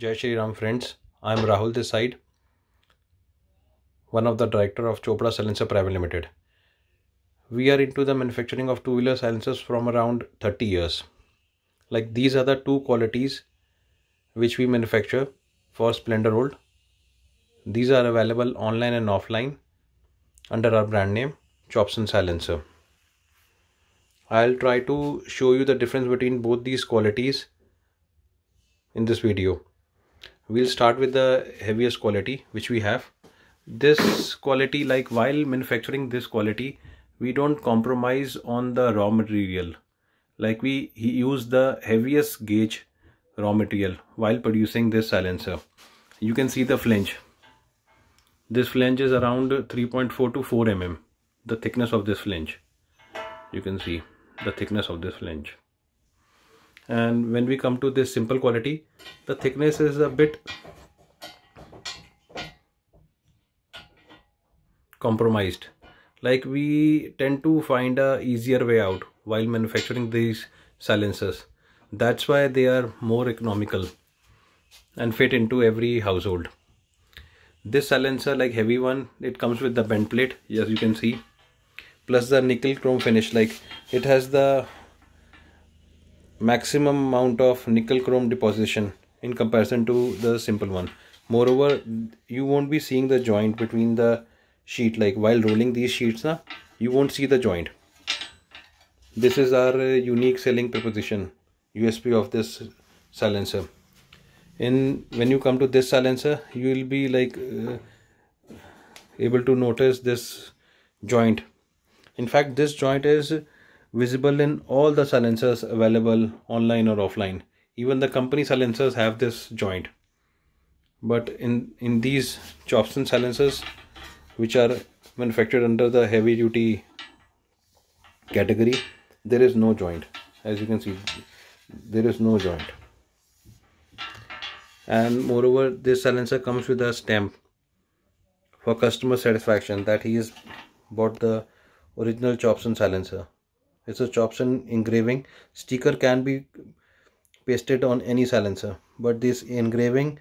Jai Shri Ram friends, I am Rahul this side, one of the director of Chopra Silencer Private Limited. We are into the manufacturing of two-wheeler silencers from around 30 years. Like these are the two qualities which we manufacture for Splendor Old. These are available online and offline under our brand name Chopson Silencer. I'll try to show you the difference between both these qualities in this video. We'll start with the heaviest quality which we have. This quality, like while manufacturing this quality, we don't compromise on the raw material. Like we use the heaviest gauge raw material while producing this silencer. You can see the flange. This flange is around 3.4 to 4 mm. The thickness of this flange. You can see the thickness of this flange. And when we come to this simple quality, the thickness is a bit compromised. Like we tend to find a easier way out while manufacturing these silencers. That's why they are more economical and fit into every household. This silencer, like heavy one, it comes with the bend plate, as you can see, plus the nickel chrome finish. Like it has the maximum amount of nickel chrome deposition in comparison to the simple one. Moreover, you won't be seeing the joint between the sheet. Like while rolling these sheets, you won't see the joint. This is our unique selling proposition, USP of this silencer. When you come to this silencer, you will be like able to notice this joint. In fact, this joint is visible in all the silencers available online or offline. Even the company silencers have this joint. But in these Chopson silencers, which are manufactured under the heavy duty category, there is no joint. As you can see, there is no joint. And moreover, this silencer comes with a stamp for customer satisfaction that he has bought the original Chopson silencer. It's a Chopson engraving. Sticker can be pasted on any silencer, but this engraving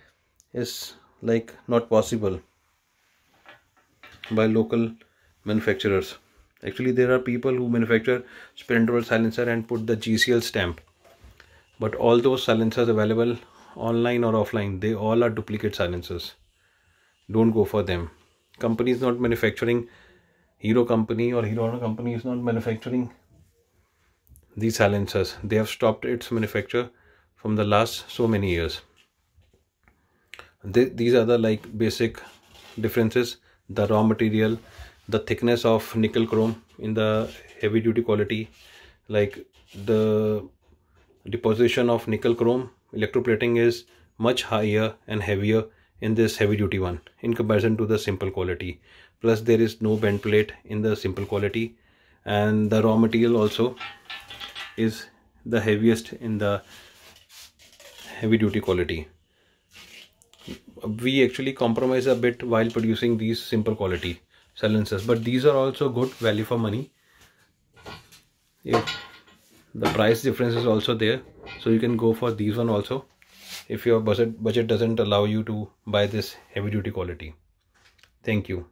is like not possible by local manufacturers. Actually, there are people who manufacture Splendor silencer and put the GCL stamp, but all those silencers available online or offline, they all are duplicate silencers. Don't go for them. Company is not manufacturing, Hero company or Hero Honda company is not manufacturing these silencers. They have stopped its manufacture from the last so many years. These are the like basic differences: the raw material, the thickness of nickel chrome in the heavy duty quality, like the deposition of nickel chrome electroplating is much higher and heavier in this heavy duty one in comparison to the simple quality. Plus there is no bend plate in the simple quality, and the raw material also is the heaviest in the heavy duty quality. We actually compromise a bit while producing these simple quality silencers, but these are also good value for money. The price difference is also there, so you can go for these one also if your budget doesn't allow you to buy this heavy duty quality. Thank you.